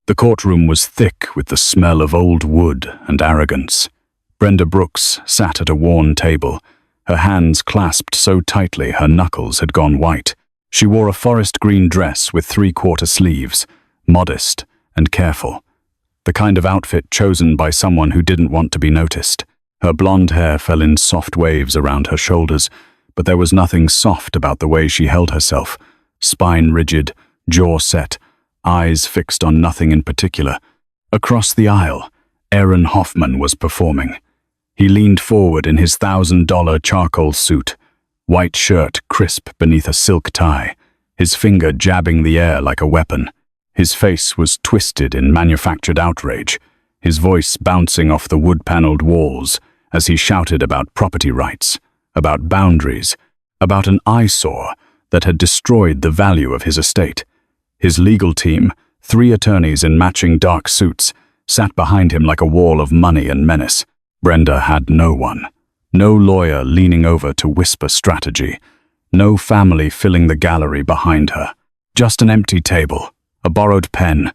The courtroom was thick with the smell of old wood and arrogance. Brenda Brooks sat at a worn table, her hands clasped so tightly her knuckles had gone white. She wore a forest green dress with three-quarter sleeves, modest and careful, the kind of outfit chosen by someone who didn't want to be noticed. Her blonde hair fell in soft waves around her shoulders, but there was nothing soft about the way she held herself, spine rigid, jaw set, eyes fixed on nothing in particular. Across the aisle, Aaron Hoffman was performing. He leaned forward in his $1,000 charcoal suit, white shirt crisp beneath a silk tie, his finger jabbing the air like a weapon. His face was twisted in manufactured outrage, his voice bouncing off the wood-paneled walls as he shouted about property rights, about boundaries, about an eyesore that had destroyed the value of his estate. His legal team, 3 attorneys in matching dark suits, sat behind him like a wall of money and menace. Brenda had no one. No lawyer leaning over to whisper strategy. No family filling the gallery behind her. Just an empty table, a borrowed pen,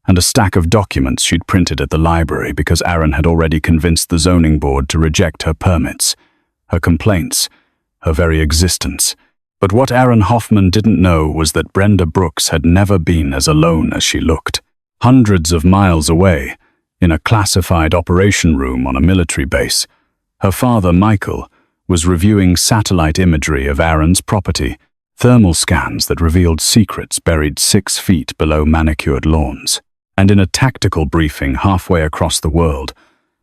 and a stack of documents she'd printed at the library because Aaron had already convinced the zoning board to reject her permits, her complaints, her very existence. But what Aaron Hoffman didn't know was that Brenda Brooks had never been as alone as she looked. Hundreds of miles away, in a classified operation room on a military base, her father, Michael, was reviewing satellite imagery of Aaron's property, thermal scans that revealed secrets buried 6 feet below manicured lawns. And in a tactical briefing halfway across the world,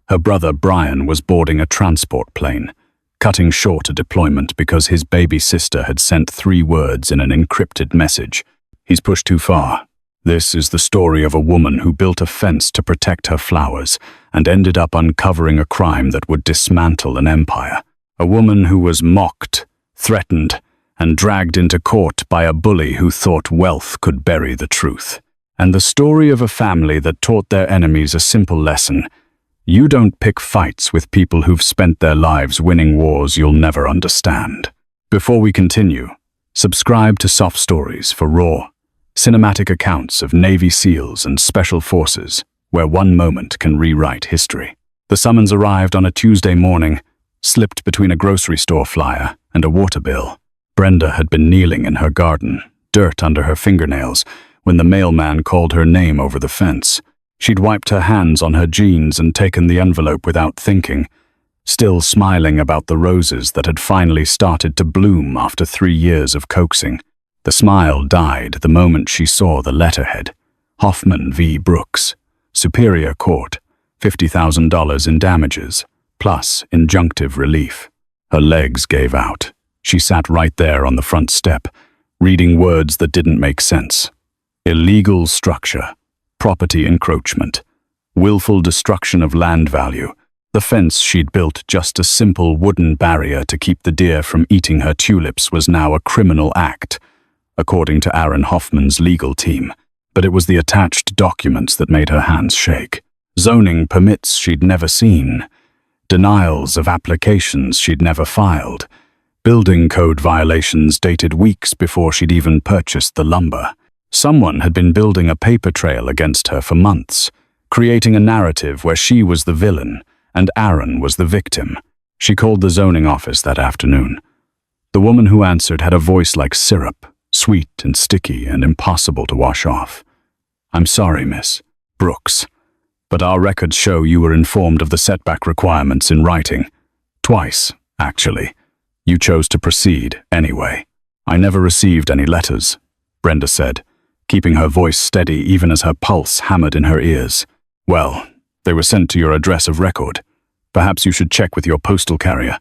her brother Brian was boarding a transport plane, cutting short a deployment because his baby sister had sent 3 words in an encrypted message. He's pushed too far. This is the story of a woman who built a fence to protect her flowers and ended up uncovering a crime that would dismantle an empire. A woman who was mocked, threatened, and dragged into court by a bully who thought wealth could bury the truth. And the story of a family that taught their enemies a simple lesson: you don't pick fights with people who've spent their lives winning wars you'll never understand. Before we continue, subscribe to Soft Stories for raw, cinematic accounts of Navy SEALs and Special Forces, where one moment can rewrite history. The summons arrived on a Tuesday morning, slipped between a grocery store flyer and a water bill. Brenda had been kneeling in her garden, dirt under her fingernails, when the mailman called her name over the fence. She'd wiped her hands on her jeans and taken the envelope without thinking, still smiling about the roses that had finally started to bloom after 3 years of coaxing. The smile died the moment she saw the letterhead: Hoffman v. Brooks, Superior Court, $50,000 in damages, plus injunctive relief. Her legs gave out. She sat right there on the front step, reading words that didn't make sense. Illegal structure, property encroachment, willful destruction of land value. The fence she'd built, just a simple wooden barrier to keep the deer from eating her tulips, was now a criminal act, according to Aaron Hoffman's legal team. But it was the attached documents that made her hands shake. Zoning permits she'd never seen, denials of applications she'd never filed, building code violations dated weeks before she'd even purchased the lumber. Someone had been building a paper trail against her for months, creating a narrative where she was the villain and Aaron was the victim. She called the zoning office that afternoon. The woman who answered had a voice like syrup, sweet and sticky and impossible to wash off. "I'm sorry, Miss Brooks, but our records show you were informed of the setback requirements in writing. Twice, actually. You chose to proceed anyway." "I never received any letters," Brenda said, keeping her voice steady even as her pulse hammered in her ears. "Well, they were sent to your address of record. Perhaps you should check with your postal carrier."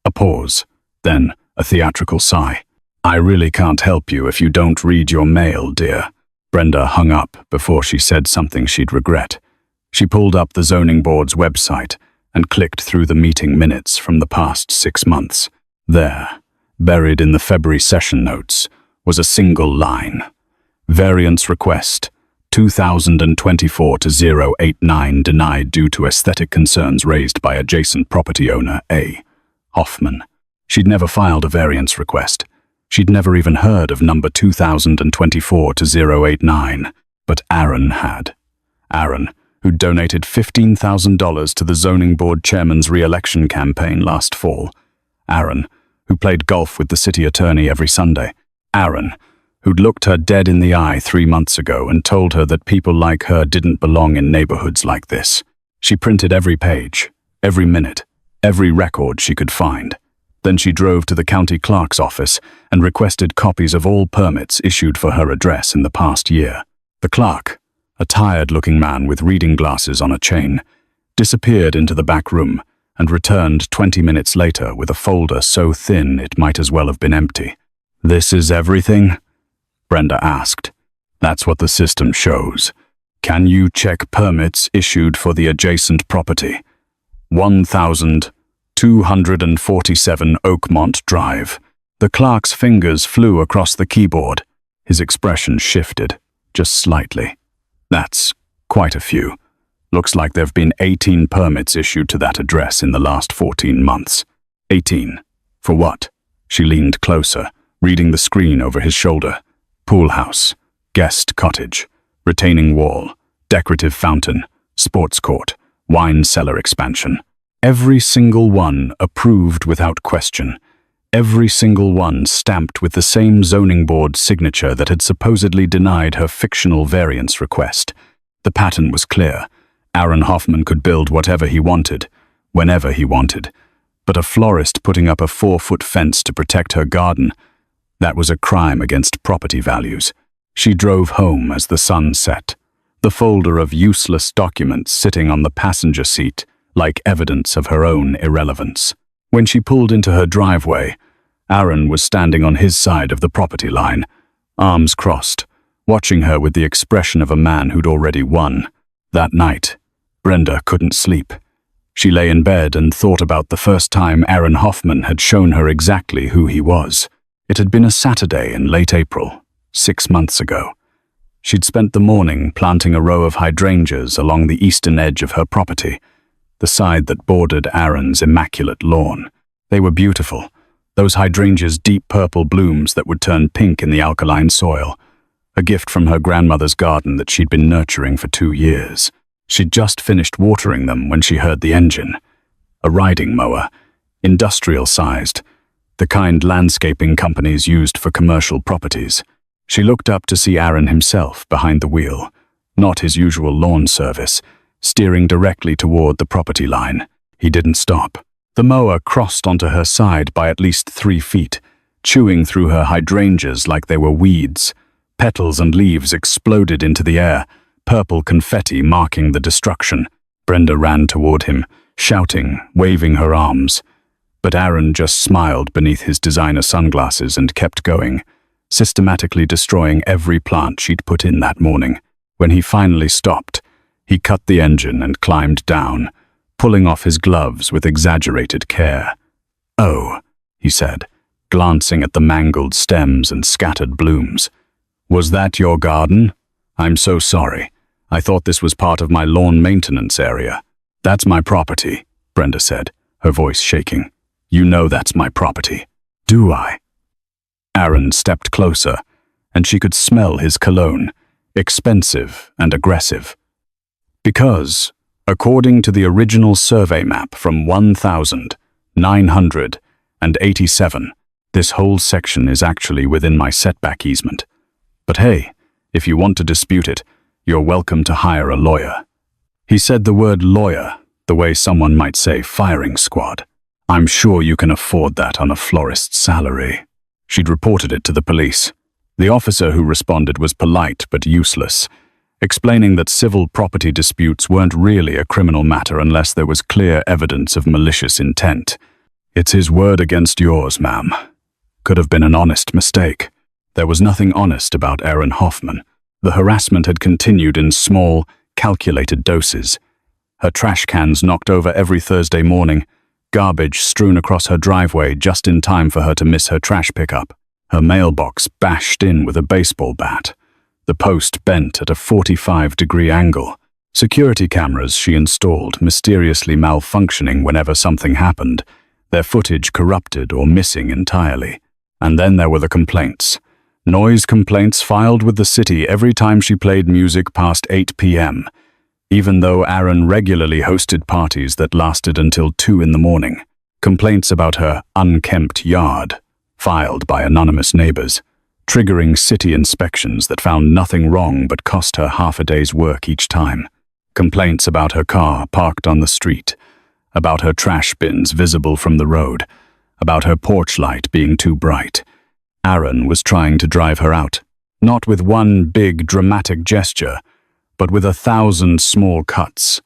A pause, then a theatrical sigh. "I really can't help you if you don't read your mail, dear." Brenda hung up before she said something she'd regret. She pulled up the zoning board's website and clicked through the meeting minutes from the past 6 months. There, buried in the February session notes, was a single line: variance request 2024-089 denied due to aesthetic concerns raised by adjacent property owner A. Hoffman. She'd never filed a variance request. She'd never even heard of number 2024-089, but Aaron had. Aaron, who'd donated $15,000 to the zoning board chairman's re-election campaign last fall. Aaron, who played golf with the city attorney every Sunday. Aaron, who'd looked her dead in the eye 3 months ago and told her that people like her didn't belong in neighborhoods like this. She printed every page, every minute, every record she could find. Then she drove to the county clerk's office and requested copies of all permits issued for her address in the past year. The clerk, a tired-looking man with reading glasses on a chain, disappeared into the back room and returned 20 minutes later with a folder so thin it might as well have been empty. "This is everything?" Brenda asked. "That's what the system shows. Can you check permits issued for the adjacent property? 1,247 Oakmont Drive." The clerk's fingers flew across the keyboard. His expression shifted, just slightly. "That's quite a few. Looks like there've been 18 permits issued to that address in the last 14 months. 18. For what?" She leaned closer, reading the screen over his shoulder. "Pool house, guest cottage, retaining wall, decorative fountain, sports court, wine cellar expansion. Every single one approved without question. Every single one stamped with the same zoning board signature that had supposedly denied her fictional variance request. The pattern was clear. Aaron Hoffman could build whatever he wanted, whenever he wanted. But a florist putting up a 4-foot fence to protect her garden, that was a crime against property values. She drove home as the sun set, the folder of useless documents sitting on the passenger seat like evidence of her own irrelevance. When she pulled into her driveway, Aaron was standing on his side of the property line, arms crossed, watching her with the expression of a man who'd already won. That night, Brenda couldn't sleep. She lay in bed and thought about the first time Aaron Hoffman had shown her exactly who he was. It had been a Saturday in late April, 6 months ago. She'd spent the morning planting a row of hydrangeas along the eastern edge of her property, the side that bordered Aaron's immaculate lawn. They were beautiful, those hydrangeas' deep purple blooms that would turn pink in the alkaline soil, a gift from her grandmother's garden that she'd been nurturing for 2 years. She'd just finished watering them when she heard the engine. A riding mower, industrial-sized, the kind landscaping companies used for commercial properties. She looked up to see Aaron himself behind the wheel, not his usual lawn service, steering directly toward the property line. He didn't stop. The mower crossed onto her side by at least 3 feet, chewing through her hydrangeas like they were weeds. Petals and leaves exploded into the air, purple confetti marking the destruction. Brenda ran toward him, shouting, waving her arms. But Aaron just smiled beneath his designer sunglasses and kept going, systematically destroying every plant she'd put in that morning. When he finally stopped, he cut the engine and climbed down, pulling off his gloves with exaggerated care. "Oh," he said, glancing at the mangled stems and scattered blooms. "Was that your garden? I'm so sorry. I thought this was part of my lawn maintenance area." "That's my property," Brenda said, her voice shaking. "You know that's my property." "Do I?" Aaron stepped closer, and she could smell his cologne, expensive and aggressive. "Because, according to the original survey map from 1987, this whole section is actually within my setback easement. But hey, if you want to dispute it, you're welcome to hire a lawyer." He said the word lawyer the way someone might say firing squad. "I'm sure you can afford that on a florist's salary." She'd reported it to the police. The officer who responded was polite but useless, explaining that civil property disputes weren't really a criminal matter unless there was clear evidence of malicious intent. "It's his word against yours, ma'am. Could have been an honest mistake." There was nothing honest about Aaron Hoffman. The harassment had continued in small, calculated doses. Her trash cans knocked over every Thursday morning, garbage strewn across her driveway just in time for her to miss her trash pickup. Her mailbox bashed in with a baseball bat. The post bent at a 45-degree angle. Security cameras she installed mysteriously malfunctioning whenever something happened, their footage corrupted or missing entirely. And then there were the complaints. Noise complaints filed with the city every time she played music past 8 p.m. even though Aaron regularly hosted parties that lasted until 2 in the morning. Complaints about her unkempt yard, filed by anonymous neighbors, triggering city inspections that found nothing wrong but cost her half a day's work each time. Complaints about her car parked on the street, about her trash bins visible from the road, about her porch light being too bright. Aaron was trying to drive her out, not with one big dramatic gesture, but with 1,000 small cuts,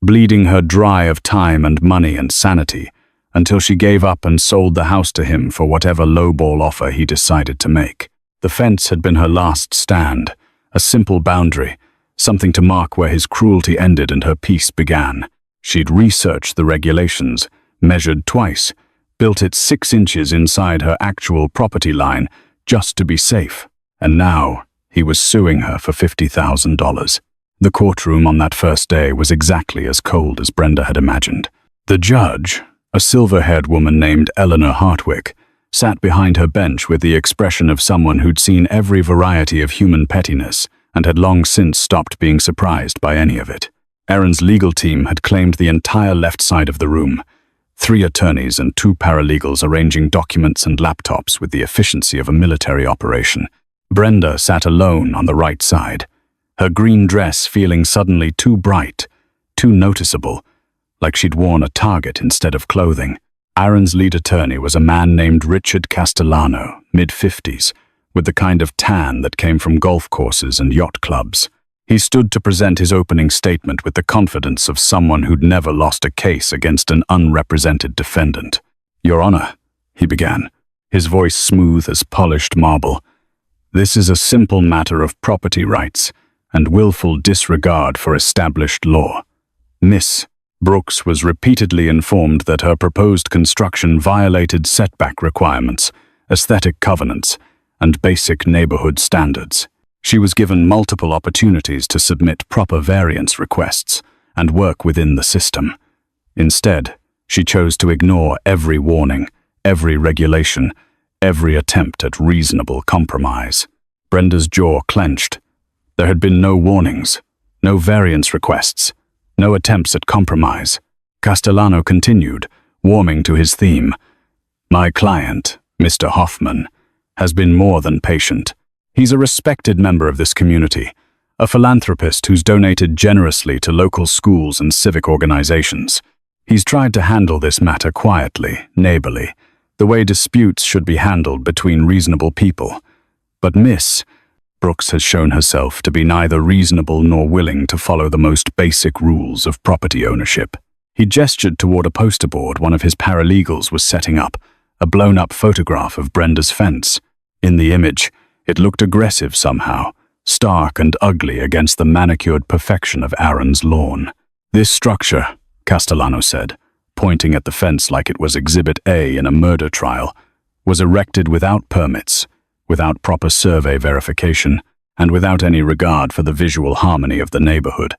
bleeding her dry of time and money and sanity, until she gave up and sold the house to him for whatever lowball offer he decided to make. The fence had been her last stand, a simple boundary, something to mark where his cruelty ended and her peace began. She'd researched the regulations, measured twice, built it 6 inches inside her actual property line just to be safe. And now he was suing her for $50,000. The courtroom on that first day was exactly as cold as Brenda had imagined. The judge, a silver-haired woman named Eleanor Hartwick, sat behind her bench with the expression of someone who'd seen every variety of human pettiness and had long since stopped being surprised by any of it. Aaron's legal team had claimed the entire left side of the room, 3 attorneys and 2 paralegals arranging documents and laptops with the efficiency of a military operation. Brenda sat alone on the right side, her green dress feeling suddenly too bright, too noticeable, like she'd worn a target instead of clothing. Aaron's lead attorney was a man named Richard Castellano, mid-50s, with the kind of tan that came from golf courses and yacht clubs. He stood to present his opening statement with the confidence of someone who'd never lost a case against an unrepresented defendant. "Your Honor," he began, his voice smooth as polished marble, "this is a simple matter of property rights and willful disregard for established law. Miss Brooks was repeatedly informed that her proposed construction violated setback requirements, aesthetic covenants, and basic neighborhood standards. She was given multiple opportunities to submit proper variance requests and work within the system. Instead, she chose to ignore every warning, every regulation, every attempt at reasonable compromise." Brenda's jaw clenched. There had been no warnings, no variance requests, no attempts at compromise. Castellano continued, warming to his theme. "My client, Mr. Hoffman, has been more than patient. He's a respected member of this community, a philanthropist who's donated generously to local schools and civic organizations. He's tried to handle this matter quietly, neighborly, the way disputes should be handled between reasonable people. But Miss Brooks has shown herself to be neither reasonable nor willing to follow the most basic rules of property ownership." He gestured toward a poster board one of his paralegals was setting up, a blown-up photograph of Brenda's fence. In the image, it looked aggressive somehow, stark and ugly against the manicured perfection of Aaron's lawn. "This structure," Castellano said, pointing at the fence like it was Exhibit A in a murder trial, "was erected without permits, without proper survey verification, and without any regard for the visual harmony of the neighborhood.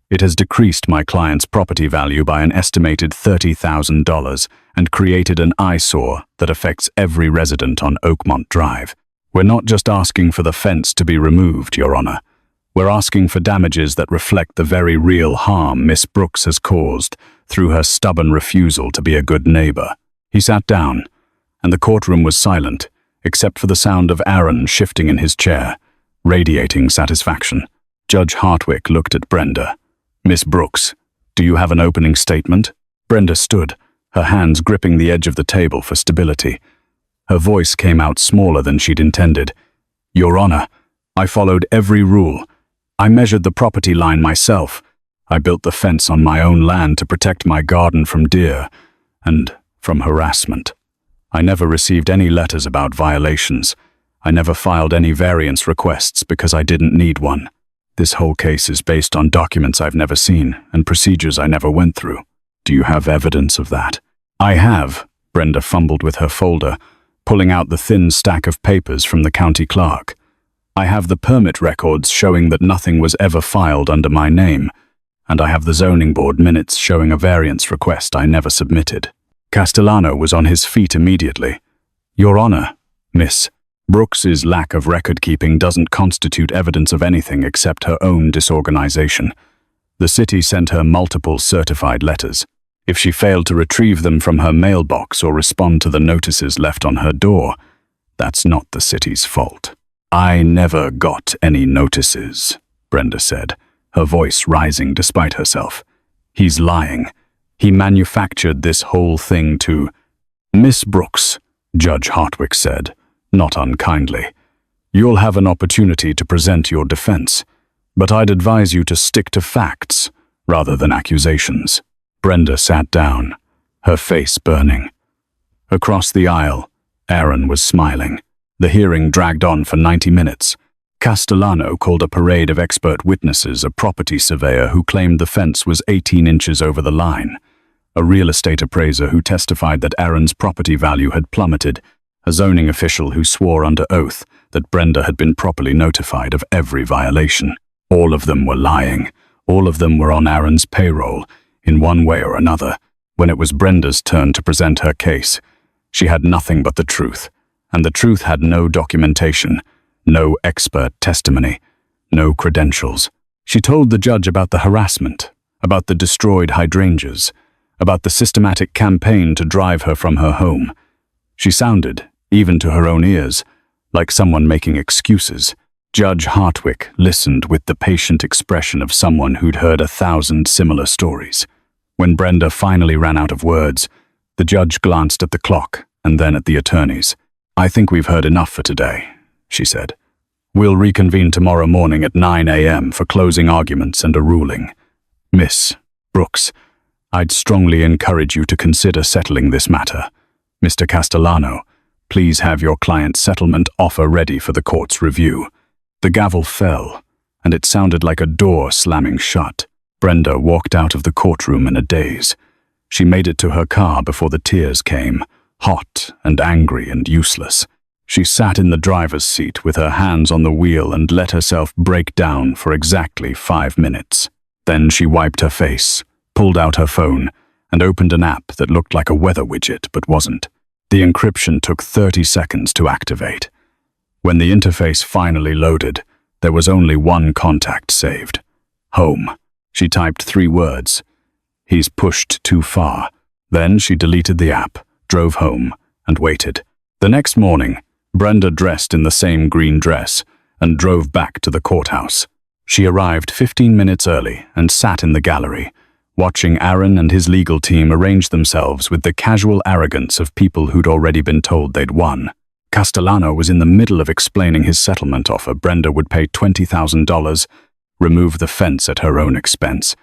It has decreased my client's property value by an estimated $30,000 and created an eyesore that affects every resident on Oakmont Drive. We're not just asking for the fence to be removed, Your Honor. We're asking for damages that reflect the very real harm Miss Brooks has caused through her stubborn refusal to be a good neighbor." He sat down, and the courtroom was silent, except for the sound of Aaron shifting in his chair, radiating satisfaction. Judge Hartwick looked at Brenda. "Miss Brooks, do you have an opening statement?" Brenda stood, her hands gripping the edge of the table for stability. Her voice came out smaller than she'd intended. "Your Honor, I followed every rule. I measured the property line myself. I built the fence on my own land to protect my garden from deer and from harassment. I never received any letters about violations. I never filed any variance requests because I didn't need one. This whole case is based on documents I've never seen and procedures I never went through. Do you have evidence of that?" "I have." Brenda fumbled with her folder, pulling out the thin stack of papers from the county clerk. "I have the permit records showing that nothing was ever filed under my name, and I have the zoning board minutes showing a variance request I never submitted." Castellano was on his feet immediately. "Your Honor, Miss Brooks's lack of record-keeping doesn't constitute evidence of anything except her own disorganization. The city sent her multiple certified letters. If she failed to retrieve them from her mailbox or respond to the notices left on her door, that's not the city's fault. "I never got any notices," Brenda said, her voice rising despite herself. "He's lying. He manufactured this whole thing to—" "Miss Brooks," Judge Hartwick said, not unkindly, "you'll have an opportunity to present your defense, but I'd advise you to stick to facts rather than accusations." Brenda sat down, her face burning. Across the aisle, Aaron was smiling. The hearing dragged on for 90 minutes. Castellano called a parade of expert witnesses, a property surveyor who claimed the fence was 18 inches over the line, a real estate appraiser who testified that Aaron's property value had plummeted, a zoning official who swore under oath that Brenda had been properly notified of every violation. All of them were lying. All of them were on Aaron's payroll, in one way or another. When it was Brenda's turn to present her case, she had nothing but the truth, and the truth had no documentation, no expert testimony, no credentials. She told the judge about the harassment, about the destroyed hydrangeas, about the systematic campaign to drive her from her home. She sounded, even to her own ears, like someone making excuses. Judge Hartwick listened with the patient expression of someone who'd heard 1,000 similar stories. When Brenda finally ran out of words, the judge glanced at the clock and then at the attorneys. "I think we've heard enough for today," she said. "We'll reconvene tomorrow morning at 9 a.m. for closing arguments and a ruling. Miss Brooks, I'd strongly encourage you to consider settling this matter. Mr. Castellano, please have your client's settlement offer ready for the court's review." The gavel fell, and it sounded like a door slamming shut. Brenda walked out of the courtroom in a daze. She made it to her car before the tears came, hot and angry and useless. She sat in the driver's seat with her hands on the wheel and let herself break down for exactly 5 minutes. Then she wiped her face, pulled out her phone, and opened an app that looked like a weather widget but wasn't. The encryption took 30 seconds to activate. When the interface finally loaded, there was only one contact saved. Home. She typed 3 words. "He's pushed too far." Then she deleted the app, drove home, and waited. The next morning, Brenda dressed in the same green dress and drove back to the courthouse. She arrived 15 minutes early and sat in the gallery, watching Aaron and his legal team arrange themselves with the casual arrogance of people who'd already been told they'd won. Castellano was in the middle of explaining his settlement offer. Brenda would pay $20,000, remove the fence at her own expense,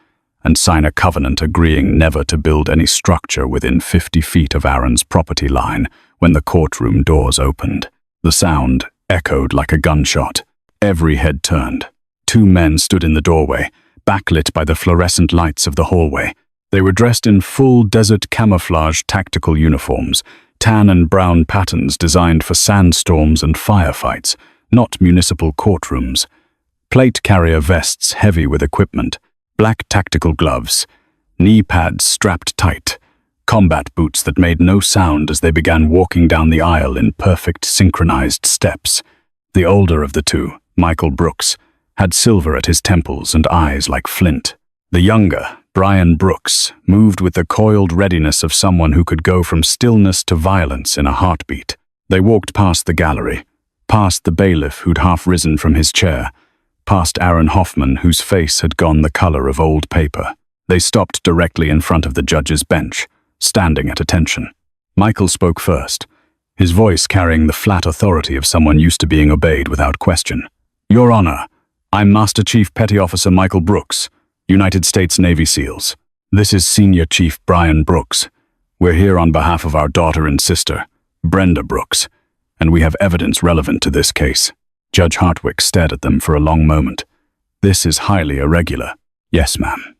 and sign a covenant agreeing never to build any structure within 50 feet of Aaron's property line when the courtroom doors opened. The sound echoed like a gunshot. Every head turned. 2 men stood in the doorway, backlit by the fluorescent lights of the hallway. They were dressed in full desert camouflage tactical uniforms, tan and brown patterns designed for sandstorms and firefights, not municipal courtrooms. Plate carrier vests heavy with equipment, black tactical gloves, knee pads strapped tight, combat boots that made no sound as they began walking down the aisle in perfect synchronized steps. The older of the two, Michael Brooks, had silver at his temples and eyes like flint. The younger, Brian Brooks, moved with the coiled readiness of someone who could go from stillness to violence in a heartbeat. They walked past the gallery, past the bailiff who'd half risen from his chair, past Aaron Hoffman whose face had gone the color of old paper. They stopped directly in front of the judge's bench, standing at attention. Michael spoke first, his voice carrying the flat authority of someone used to being obeyed without question. "Your Honor, I'm Master Chief Petty Officer Michael Brooks, United States Navy SEALs. This is Senior Chief Brian Brooks. We're here on behalf of our daughter and sister, Brenda Brooks, and we have evidence relevant to this case." Judge Hartwick stared at them for a long moment. "This is highly irregular." "Yes, ma'am.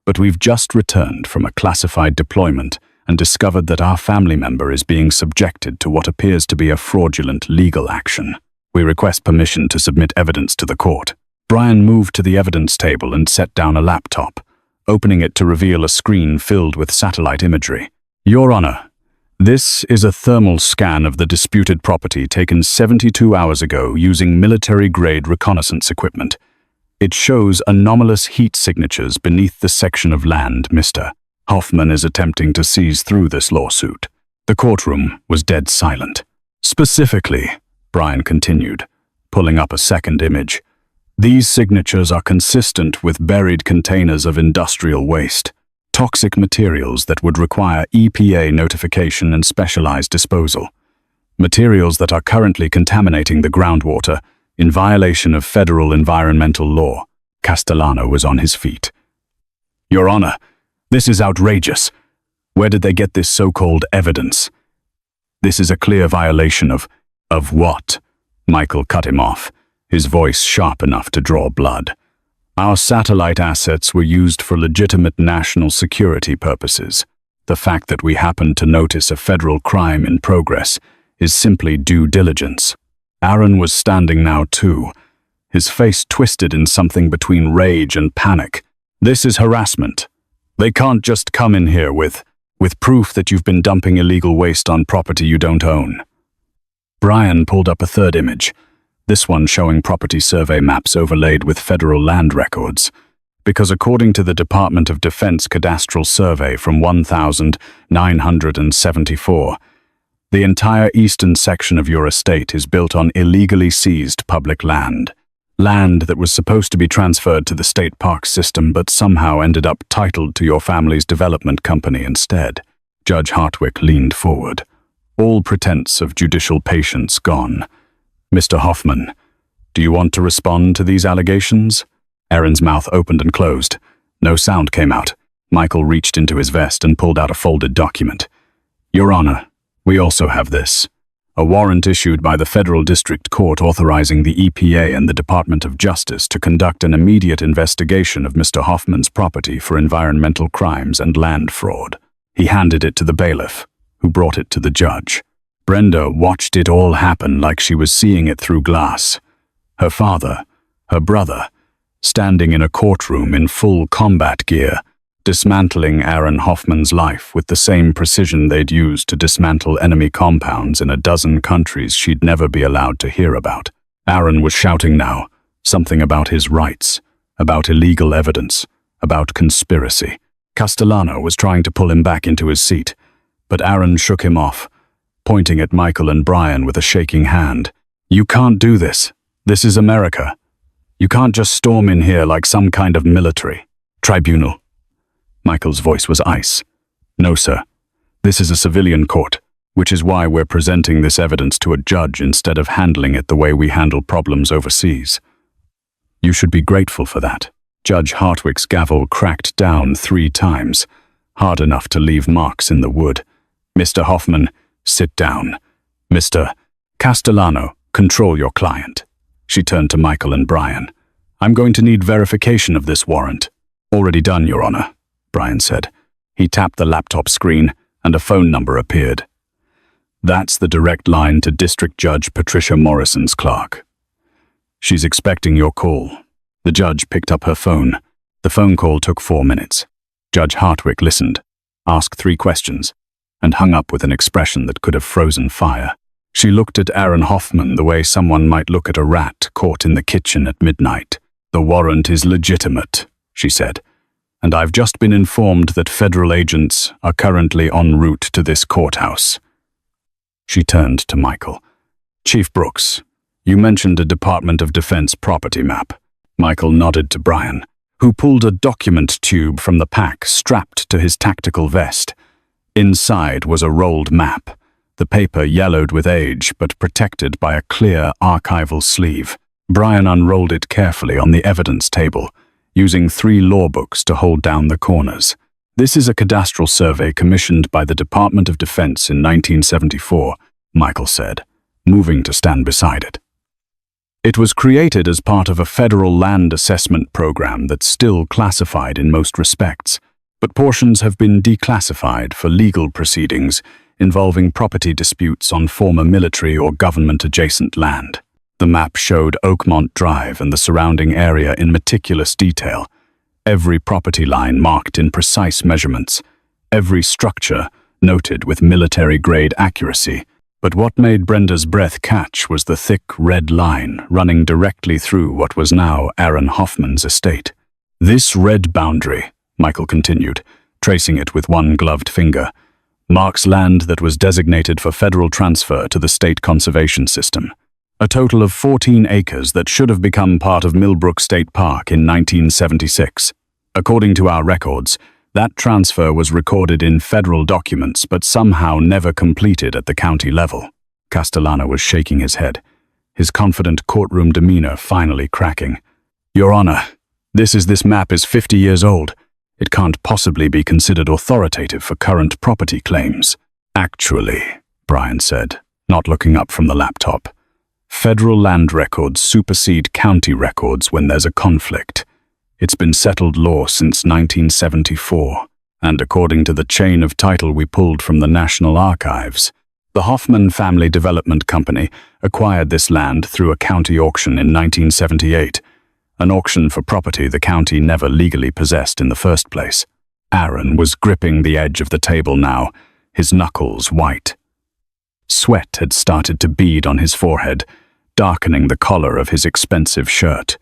But we've just returned from a classified deployment and discovered that our family member is being subjected to what appears to be a fraudulent legal action. We request permission to submit evidence to the court." Brian moved to the evidence table and set down a laptop, opening it to reveal a screen filled with satellite imagery. "Your Honor, this is a thermal scan of the disputed property taken 72 hours ago using military-grade reconnaissance equipment. It shows anomalous heat signatures beneath the section of land Mr. Hoffman is attempting to seize through this lawsuit. The courtroom was dead silent. Specifically, Brian continued, pulling up a second image, these signatures are consistent with buried containers of industrial waste, toxic materials that would require EPA notification and specialized disposal. Materials that are currently contaminating the groundwater in violation of federal environmental law. Castellano was on his feet. Your Honor, this is outrageous. Where did they get this so-called evidence? This is a clear violation of what? Michael cut him off, his voice sharp enough to draw blood. Our satellite assets were used for legitimate national security purposes. The fact that we happened to notice a federal crime in progress is simply due diligence. Aaron was standing now too, his face twisted in something between rage and panic. This is harassment. They can't just come in here with proof that you've been dumping illegal waste on property you don't own. Brian pulled up a third image, this one showing property survey maps overlaid with federal land records, because according to the Department of Defense Cadastral Survey from 1974, the entire eastern section of your estate is built on illegally seized public land. Land that was supposed to be transferred to the state park system but somehow ended up titled to your family's development company instead. Judge Hartwick leaned forward, all pretense of judicial patience gone. Mr. Hoffman, do you want to respond to these allegations? Aaron's mouth opened and closed. No sound came out. Michael reached into his vest and pulled out a folded document. Your Honor, we also have this. A warrant issued by the Federal District Court authorizing the EPA and the Department of Justice to conduct an immediate investigation of Mr. Hoffman's property for environmental crimes and land fraud. He handed it to the bailiff, who brought it to the judge. Brenda watched it all happen like she was seeing it through glass. Her father, her brother, standing in a courtroom in full combat gear, dismantling Aaron Hoffman's life with the same precision they'd used to dismantle enemy compounds in a dozen countries she'd never be allowed to hear about. Aaron was shouting now, something about his rights, about illegal evidence, about conspiracy. Castellano was trying to pull him back into his seat, but Aaron shook him off, pointing at Michael and Brian with a shaking hand. You can't do this. This is America. You can't just storm in here like some kind of military tribunal. Michael's voice was ice. No, sir. This is a civilian court, which is why we're presenting this evidence to a judge instead of handling it the way we handle problems overseas. You should be grateful for that. Judge Hartwick's gavel cracked down 3 times, hard enough to leave marks in the wood. Mr. Hoffman, sit down. Mr. Castellano, control your client. She turned to Michael and Brian. I'm going to need verification of this warrant. Already done, Your Honor, Brian said. He tapped the laptop screen and a phone number appeared. That's the direct line to District Judge Patricia Morrison's clerk. She's expecting your call. The judge picked up her phone. The phone call took 4 minutes. Judge Hartwick listened, asked 3 questions, and hung up with an expression that could have frozen fire. She looked at Aaron Hoffman the way someone might look at a rat caught in the kitchen at midnight. The warrant is legitimate, she said, and I've just been informed that federal agents are currently en route to this courthouse. She turned to Michael. Chief Brooks, you mentioned a Department of Defense property map. Michael nodded to Brian, who pulled a document tube from the pack strapped to his tactical vest. Inside was a rolled map, the paper yellowed with age but protected by a clear archival sleeve. Brian unrolled it carefully on the evidence table, using 3 law books to hold down the corners. This is a cadastral survey commissioned by the Department of Defense in 1974, Michael said, moving to stand beside it. It was created as part of a federal land assessment program that's still classified in most respects, but portions have been declassified for legal proceedings involving property disputes on former military or government-adjacent land. The map showed Oakmont Drive and the surrounding area in meticulous detail, every property line marked in precise measurements, every structure noted with military-grade accuracy, But what made Brenda's breath catch was the thick red line running directly through what was now Aaron Hoffman's estate. This red boundary, Michael continued, tracing it with one gloved finger, marks land that was designated for federal transfer to the state conservation system. A total of 14 acres that should have become part of Millbrook State Park in 1976. According to our records, that transfer was recorded in federal documents but somehow never completed at the county level. Castellano was shaking his head, his confident courtroom demeanor finally cracking. Your Honor, this map is 50 years old. It can't possibly be considered authoritative for current property claims. Actually, Brian said, not looking up from the laptop, federal land records supersede county records when there's a conflict. It's been settled law since 1974, and according to the chain of title we pulled from the National Archives, the Hoffman Family Development Company acquired this land through a county auction in 1978, an auction for property the county never legally possessed in the first place. Aaron was gripping the edge of the table now, his knuckles white. Sweat had started to bead on his forehead, darkening the collar of his expensive shirt.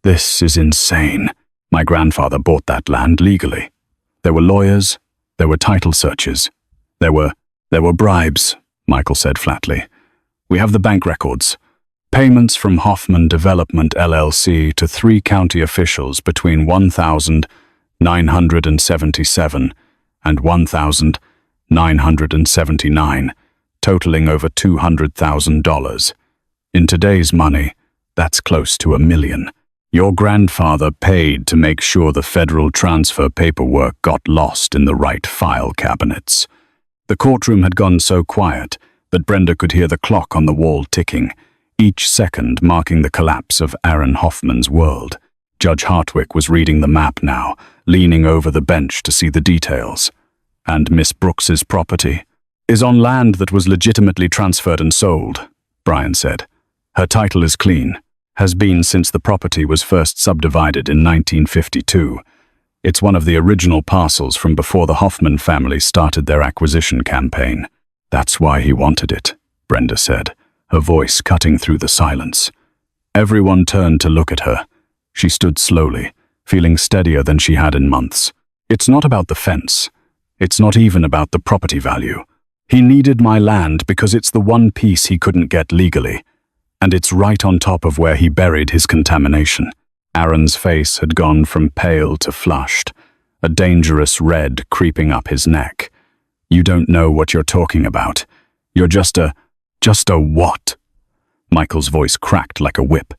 This is insane. My grandfather bought that land legally. There were lawyers, there were title searches, there were bribes, Michael said flatly. We have the bank records. Payments from Hoffman Development LLC to 3 county officials between 1,977 and 1,979, totaling over $200,000. In today's money, that's close to $1 million. Your grandfather paid to make sure the federal transfer paperwork got lost in the right file cabinets. The courtroom had gone so quiet that Brenda could hear the clock on the wall ticking, each second marking the collapse of Aaron Hoffman's world. Judge Hartwick was reading the map now, leaning over the bench to see the details. And Miss Brooks's property is on land that was legitimately transferred and sold, Brian said. Her title is clean. Has been since the property was first subdivided in 1952. It's one of the original parcels from before the Hoffman family started their acquisition campaign. That's why he wanted it, Brenda said, her voice cutting through the silence. Everyone turned to look at her. She stood slowly, feeling steadier than she had in months. It's not about the fence. It's not even about the property value. He needed my land because it's the one piece he couldn't get legally. And it's right on top of where he buried his contamination. Aaron's face had gone from pale to flushed, a dangerous red creeping up his neck. You don't know what you're talking about. You're just a what? Michael's voice cracked like a whip.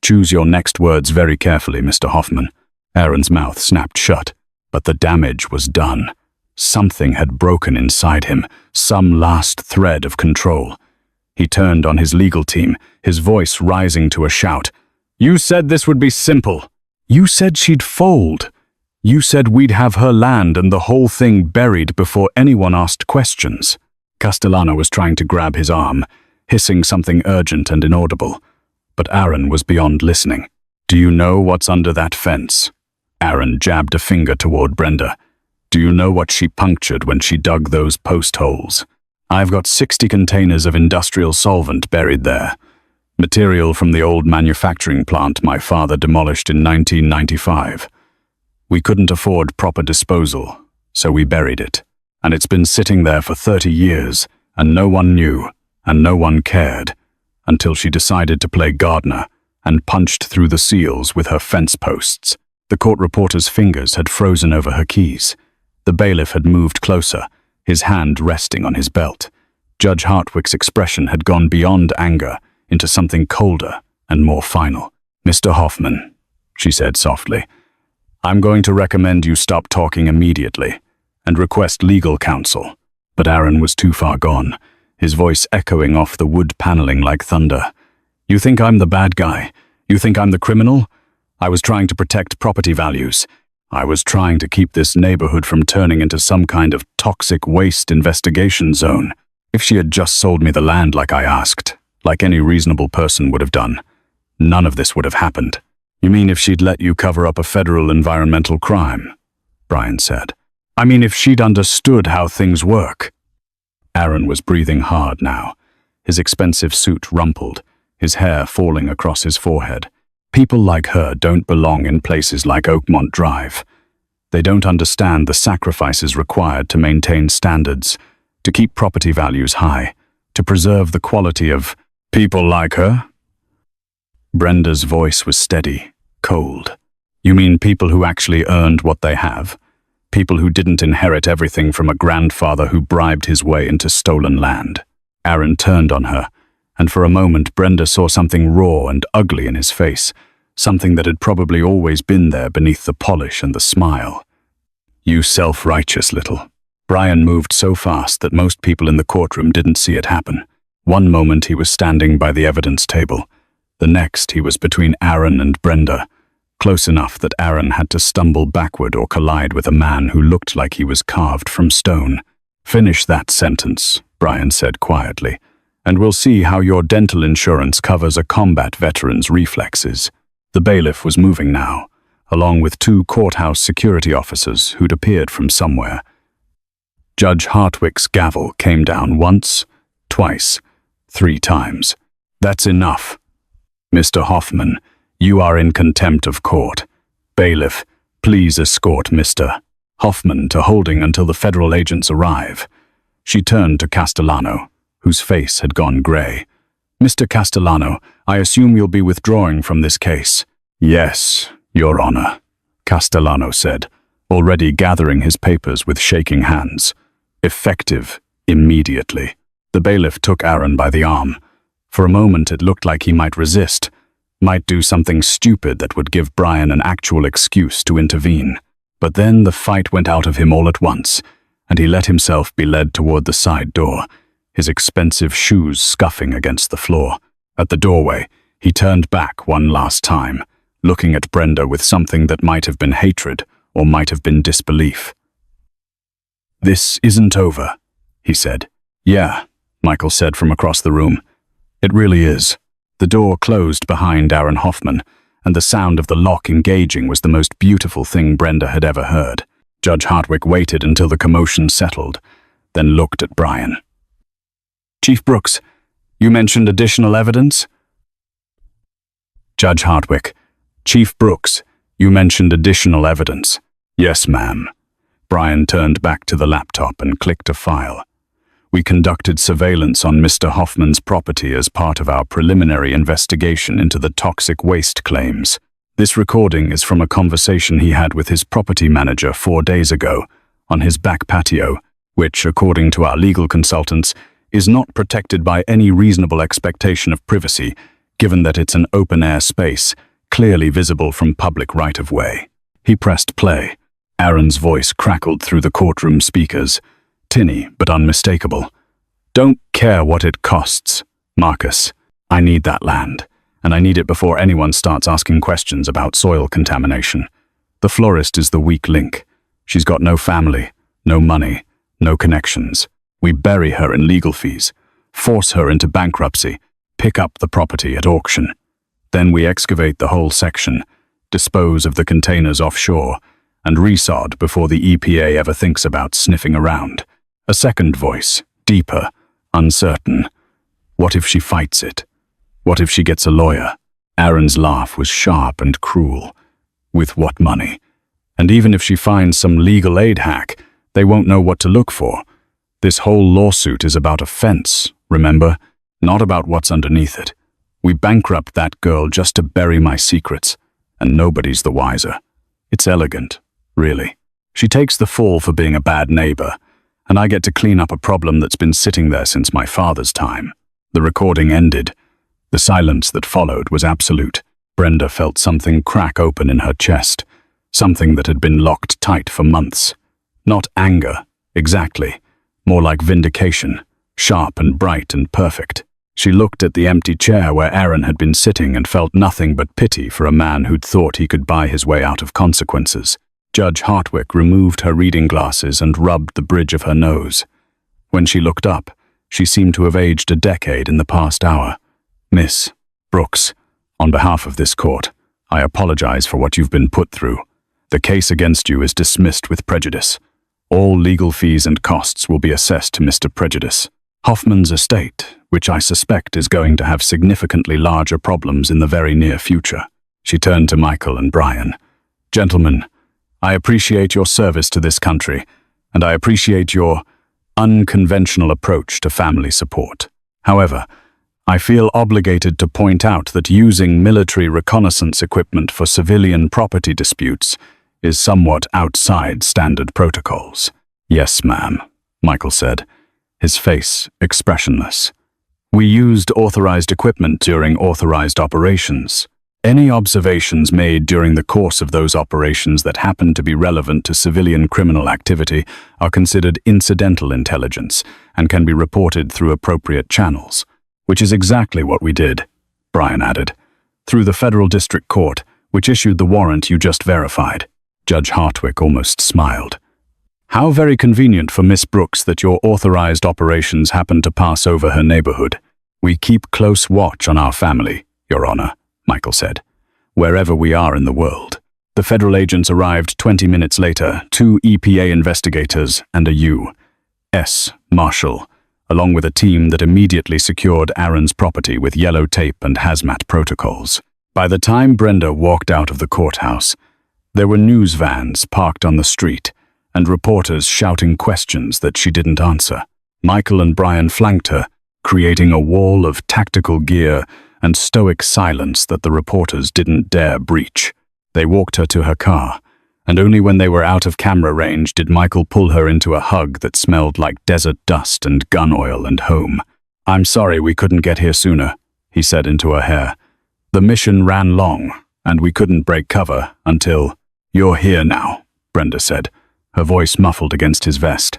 Choose your next words very carefully, Mr. Hoffman. Aaron's mouth snapped shut, but the damage was done. Something had broken inside him, some last thread of control. He turned on his legal team, his voice rising to a shout. You said this would be simple. You said she'd fold. You said we'd have her land and the whole thing buried before anyone asked questions. Castellano was trying to grab his arm, hissing something urgent and inaudible. But Aaron was beyond listening. Do you know what's under that fence? Aaron jabbed a finger toward Brenda. Do you know what she punctured when she dug those post holes? I've got 60 containers of industrial solvent buried there. Material from the old manufacturing plant my father demolished in 1995. We couldn't afford proper disposal, so we buried it. And it's been sitting there for 30 years, and no one knew, and no one cared, until she decided to play gardener and punched through the seals with her fence posts. The court reporter's fingers had frozen over her keys. The bailiff had moved closer, his hand resting on his belt. Judge Hartwick's expression had gone beyond anger into something colder and more final. Mr. Hoffman, she said softly, I'm going to recommend you stop talking immediately and request legal counsel. But Aaron was too far gone, his voice echoing off the wood paneling like thunder. You think I'm the bad guy? You think I'm the criminal? I was trying to protect property values. I was trying to keep this neighborhood from turning into some kind of toxic waste investigation zone. If she had just sold me the land like I asked, like any reasonable person would have done, none of this would have happened. You mean if she'd let you cover up a federal environmental crime? Brian said. I mean if she'd understood how things work. Aaron was breathing hard now, his expensive suit rumpled, his hair falling across his forehead. People like her don't belong in places like Oakmont Drive. They don't understand the sacrifices required to maintain standards, to keep property values high, to preserve the quality of people like her. Brenda's voice was steady, cold. You mean people who actually earned what they have? People who didn't inherit everything from a grandfather who bribed his way into stolen land? Aaron turned on her, and for a moment Brenda saw something raw and ugly in his face, something that had probably always been there beneath the polish and the smile. You self-righteous little. Brian moved so fast that most people in the courtroom didn't see it happen. One moment he was standing by the evidence table. The next he was between Aaron and Brenda, close enough that Aaron had to stumble backward or collide with a man who looked like he was carved from stone. Finish that sentence, Brian said quietly, and we'll see how your dental insurance covers a combat veteran's reflexes. The bailiff was moving now, along with 2 courthouse security officers who'd appeared from somewhere. Judge Hartwick's gavel came down once, twice, 3 times. That's enough. Mr. Hoffman, you are in contempt of court. Bailiff, please escort Mr. Hoffman to holding until the federal agents arrive. She turned to Castellano, whose face had gone gray. Mr. Castellano, I assume you'll be withdrawing from this case. Yes, Your Honor, Castellano said, already gathering his papers with shaking hands. Effective immediately. The bailiff took Aaron by the arm. For a moment it looked like he might resist, might do something stupid that would give Brian an actual excuse to intervene. But then the fight went out of him all at once, and he let himself be led toward the side door, his expensive shoes scuffing against the floor. At the doorway, he turned back one last time, looking at Brenda with something that might have been hatred or might have been disbelief. This isn't over, he said. Yeah, Michael said from across the room. It really is. The door closed behind Aaron Hoffman, and the sound of the lock engaging was the most beautiful thing Brenda had ever heard. Judge Hartwick waited until the commotion settled, then looked at Brian. Chief Brooks, you mentioned additional evidence? Judge Hartwick, Chief Brooks, you mentioned additional evidence. Yes, ma'am. Brian turned back to the laptop and clicked a file. We conducted surveillance on Mr. Hoffman's property as part of our preliminary investigation into the toxic waste claims. This recording is from a conversation he had with his property manager 4 days ago on his back patio, which, according to our legal consultants, is not protected by any reasonable expectation of privacy, given that it's an open-air space, clearly visible from public right-of-way. He pressed play. Aaron's voice crackled through the courtroom speakers, tinny but unmistakable. Don't care what it costs, Marcus. I need that land, and I need it before anyone starts asking questions about soil contamination. The florist is the weak link. She's got no family, no money, no connections. We bury her in legal fees, force her into bankruptcy, pick up the property at auction. Then we excavate the whole section, dispose of the containers offshore, and resod before the EPA ever thinks about sniffing around. A second voice, deeper, uncertain. What if she fights it? What if she gets a lawyer? Aaron's laugh was sharp and cruel. With what money? And even if she finds some legal aid hack, they won't know what to look for. This whole lawsuit is about a fence, remember? Not about what's underneath it. We bankrupt that girl just to bury my secrets, and nobody's the wiser. It's elegant, really. She takes the fall for being a bad neighbor, and I get to clean up a problem that's been sitting there since my father's time. The recording ended. The silence that followed was absolute. Brenda felt something crack open in her chest, something that had been locked tight for months. Not anger, exactly. More like vindication, sharp and bright and perfect. She looked at the empty chair where Aaron had been sitting and felt nothing but pity for a man who'd thought he could buy his way out of consequences. Judge Hartwick removed her reading glasses and rubbed the bridge of her nose. When she looked up, she seemed to have aged a decade in the past hour. Miss Brooks, on behalf of this court, I apologize for what you've been put through. The case against you is dismissed with prejudice. All legal fees and costs will be assessed to Mr. Prejudice. Hoffman's estate, which I suspect is going to have significantly larger problems in the very near future." She turned to Michael and Brian. "Gentlemen, I appreciate your service to this country, and I appreciate your unconventional approach to family support. However, I feel obligated to point out that using military reconnaissance equipment for civilian property disputes is somewhat outside standard protocols." "Yes, ma'am," Michael said, his face expressionless. "We used authorized equipment during authorized operations. Any observations made during the course of those operations that happen to be relevant to civilian criminal activity are considered incidental intelligence and can be reported through appropriate channels, which is exactly what we did," Brian added, "through the federal district court, which issued the warrant you just verified." Judge Hartwick almost smiled. "How very convenient for Miss Brooks that your authorized operations happened to pass over her neighborhood. We keep close watch on our family, Your Honor," Michael said, "wherever we are in the world." The federal agents arrived 20 minutes later, 2 EPA investigators and a U.S. Marshal, along with a team that immediately secured Aaron's property with yellow tape and hazmat protocols. By the time Brenda walked out of the courthouse, there were news vans parked on the street and reporters shouting questions that she didn't answer. Michael and Brian flanked her, creating a wall of tactical gear and stoic silence that the reporters didn't dare breach. They walked her to her car, and only when they were out of camera range did Michael pull her into a hug that smelled like desert dust and gun oil and home. "I'm sorry we couldn't get here sooner," he said into her hair. "The mission ran long, and we couldn't break cover until—" "You're here now," Brenda said, her voice muffled against his vest.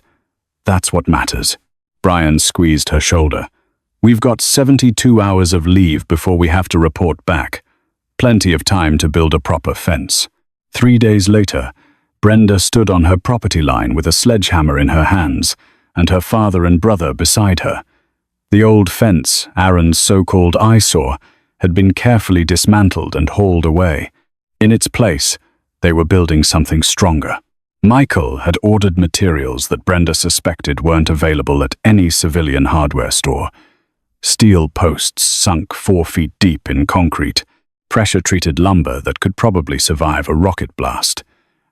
"That's what matters." Brian squeezed her shoulder. "We've got 72 hours of leave before we have to report back. Plenty of time to build a proper fence." 3 days later, Brenda stood on her property line with a sledgehammer in her hands, and her father and brother beside her. The old fence, Aaron's so-called eyesore, had been carefully dismantled and hauled away. In its place, they were building something stronger. Michael had ordered materials that Brenda suspected weren't available at any civilian hardware store. Steel posts sunk 4 feet deep in concrete, pressure-treated lumber that could probably survive a rocket blast,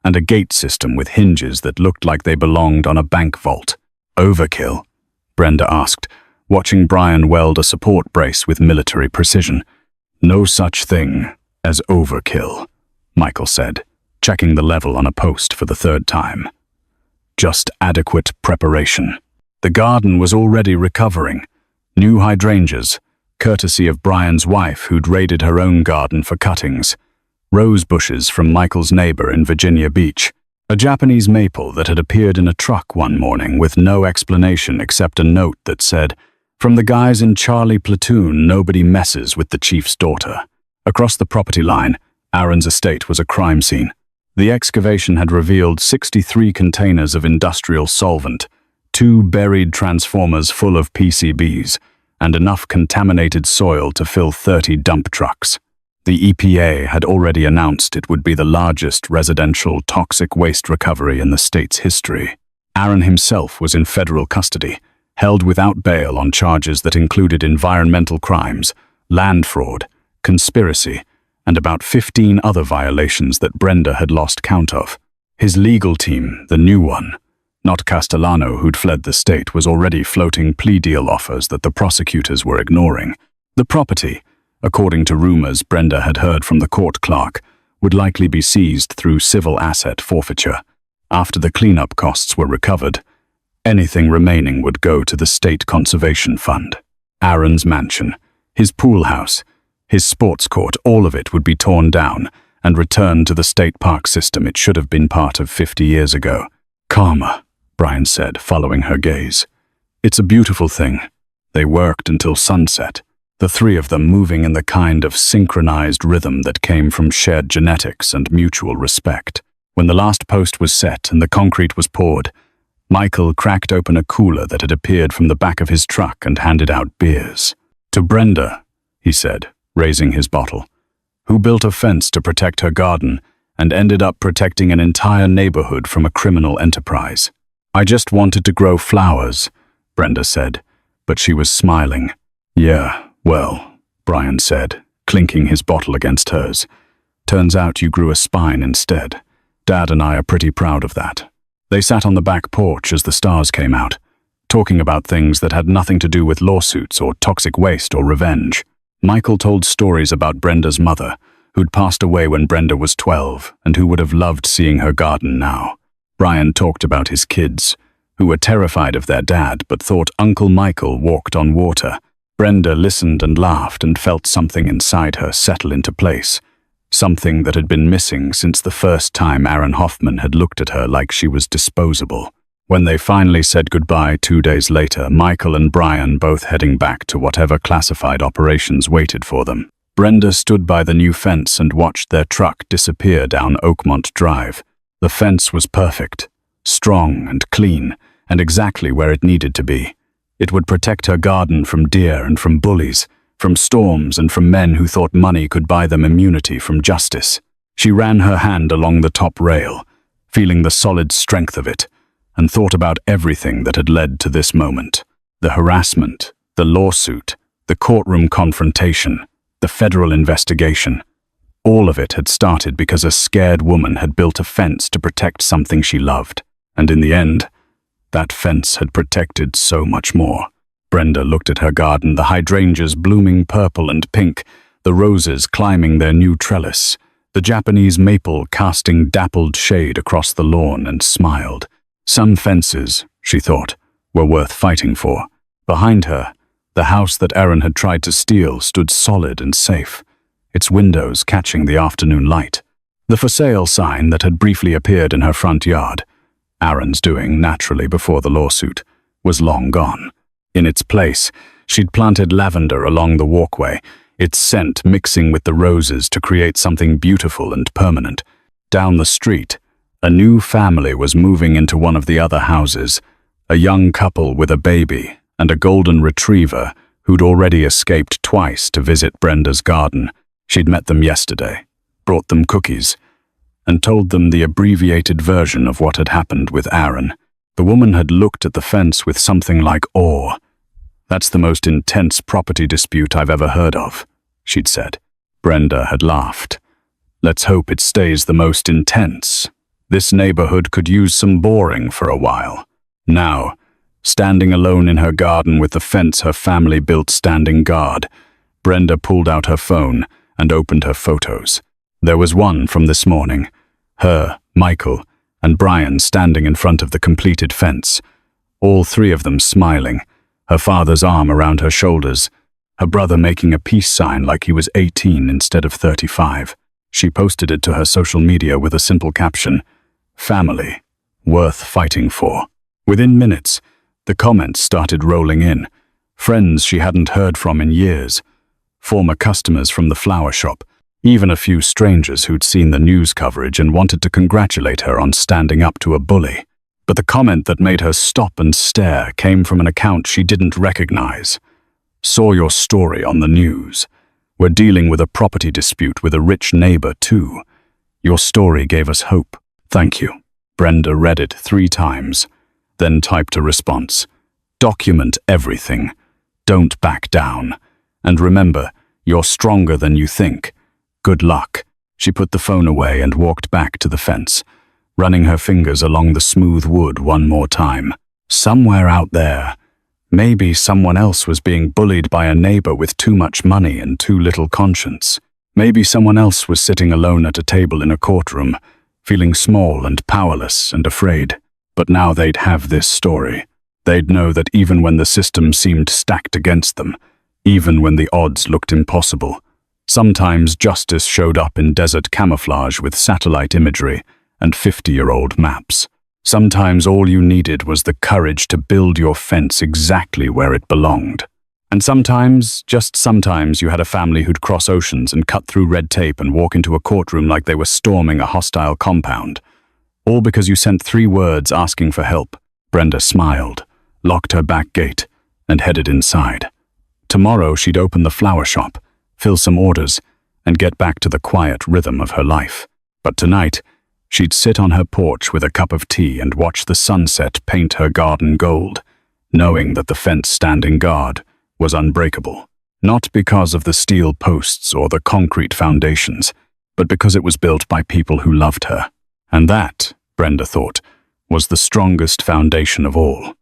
and a gate system with hinges that looked like they belonged on a bank vault. "Overkill?" Brenda asked, watching Brian weld a support brace with military precision. "No such thing as overkill," Michael said, checking the level on a post for the 3rd time. "Just adequate preparation." The garden was already recovering. New hydrangeas, courtesy of Brian's wife who'd raided her own garden for cuttings. Rose bushes from Michael's neighbor in Virginia Beach. A Japanese maple that had appeared in a truck one morning with no explanation except a note that said, "From the guys in Charlie Platoon, nobody messes with the chief's daughter." Across the property line, Aaron's estate was a crime scene. The excavation had revealed 63 containers of industrial solvent, 2 buried transformers full of PCBs, and enough contaminated soil to fill 30 dump trucks. The EPA had already announced it would be the largest residential toxic waste recovery in the state's history. Aaron himself was in federal custody, held without bail on charges that included environmental crimes, land fraud, conspiracy, and about 15 other violations that Brenda had lost count of. His legal team, the new one, not Castellano who'd fled the state, was already floating plea deal offers that the prosecutors were ignoring. The property, according to rumors Brenda had heard from the court clerk, would likely be seized through civil asset forfeiture. After the cleanup costs were recovered, anything remaining would go to the State Conservation Fund. Aaron's mansion, his pool house, his sports court, all of it would be torn down and returned to the state park system it should have been part of 50 years ago. "Karma," Brian said, following her gaze. "It's a beautiful thing." They worked until sunset, the 3 of them moving in the kind of synchronized rhythm that came from shared genetics and mutual respect. When the last post was set and the concrete was poured, Michael cracked open a cooler that had appeared from the back of his truck and handed out beers. "To Brenda," he said, raising his bottle, "who built a fence to protect her garden and ended up protecting an entire neighborhood from a criminal enterprise. "I just wanted to grow flowers," Brenda said, but she was smiling. "Yeah, well," Brian said, clinking his bottle against hers. "Turns out you grew a spine instead. Dad and I are pretty proud of that." They sat on the back porch as the stars came out, talking about things that had nothing to do with lawsuits or toxic waste or revenge. Michael told stories about Brenda's mother, who'd passed away when Brenda was 12 and who would have loved seeing her garden now. Brian talked about his kids, who were terrified of their dad but thought Uncle Michael walked on water. Brenda listened and laughed and felt something inside her settle into place, something that had been missing since the first time Aaron Hoffman had looked at her like she was disposable. When they finally said goodbye 2 days later, Michael and Brian both heading back to whatever classified operations waited for them. Brenda stood by the new fence and watched their truck disappear down Oakmont Drive. The fence was perfect, strong and clean, and exactly where it needed to be. It would protect her garden from deer and from bullies, from storms and from men who thought money could buy them immunity from justice. She ran her hand along the top rail, feeling the solid strength of it, and thought about everything that had led to this moment. The harassment, the lawsuit, the courtroom confrontation, the federal investigation. All of it had started because a scared woman had built a fence to protect something she loved. And in the end, that fence had protected so much more. Brenda looked at her garden, the hydrangeas blooming purple and pink, the roses climbing their new trellis, the Japanese maple casting dappled shade across the lawn, and smiled. Some fences, she thought, were worth fighting for. Behind her, the house that Aaron had tried to steal stood solid and safe, its windows catching the afternoon light. The for sale sign that had briefly appeared in her front yard, Aaron's doing naturally before the lawsuit, was long gone. In its place, she'd planted lavender along the walkway, its scent mixing with the roses to create something beautiful and permanent. Down the street, a new family was moving into one of the other houses, a young couple with a baby and a golden retriever who'd already escaped twice to visit Brenda's garden. She'd met them yesterday, brought them cookies, and told them the abbreviated version of what had happened with Aaron. The woman had looked at the fence with something like awe. "That's the most intense property dispute I've ever heard of," she'd said. Brenda had laughed. "Let's hope it stays the most intense. This neighborhood could use some boring for a while." Now, standing alone in her garden with the fence her family built standing guard, Brenda pulled out her phone and opened her photos. There was one from this morning, her, Michael, and Brian standing in front of the completed fence, all three of them smiling, her father's arm around her shoulders, her brother making a peace sign like he was 18 instead of 35. She posted it to her social media with a simple caption, "Family, worth fighting for." Within minutes, the comments started rolling in. Friends she hadn't heard from in years, former customers from the flower shop, even a few strangers who'd seen the news coverage and wanted to congratulate her on standing up to a bully. But the comment that made her stop and stare came from an account she didn't recognize. "Saw your story on the news. We're dealing with a property dispute with a rich neighbor too. Your story gave us hope. Thank you." Brenda read it 3 times, then typed a response. "Document everything. Don't back down. And remember, you're stronger than you think. Good luck." She put the phone away and walked back to the fence, running her fingers along the smooth wood one more time. Somewhere out there, maybe someone else was being bullied by a neighbor with too much money and too little conscience. Maybe someone else was sitting alone at a table in a courtroom, feeling small and powerless and afraid. But now they'd have this story. They'd know that even when the system seemed stacked against them, even when the odds looked impossible, sometimes justice showed up in desert camouflage with satellite imagery and 50-year-old maps. Sometimes all you needed was the courage to build your fence exactly where it belonged. And sometimes, just sometimes, you had a family who'd cross oceans and cut through red tape and walk into a courtroom like they were storming a hostile compound. All because you sent 3 words asking for help. Brenda smiled, locked her back gate, and headed inside. Tomorrow she'd open the flower shop, fill some orders, and get back to the quiet rhythm of her life. But tonight, She'd sit on her porch with a cup of tea and watch the sunset paint her garden gold, knowing that the fence standing guard was unbreakable, not because of the steel posts or the concrete foundations, but because it was built by people who loved her. And that, Brenda thought, was the strongest foundation of all.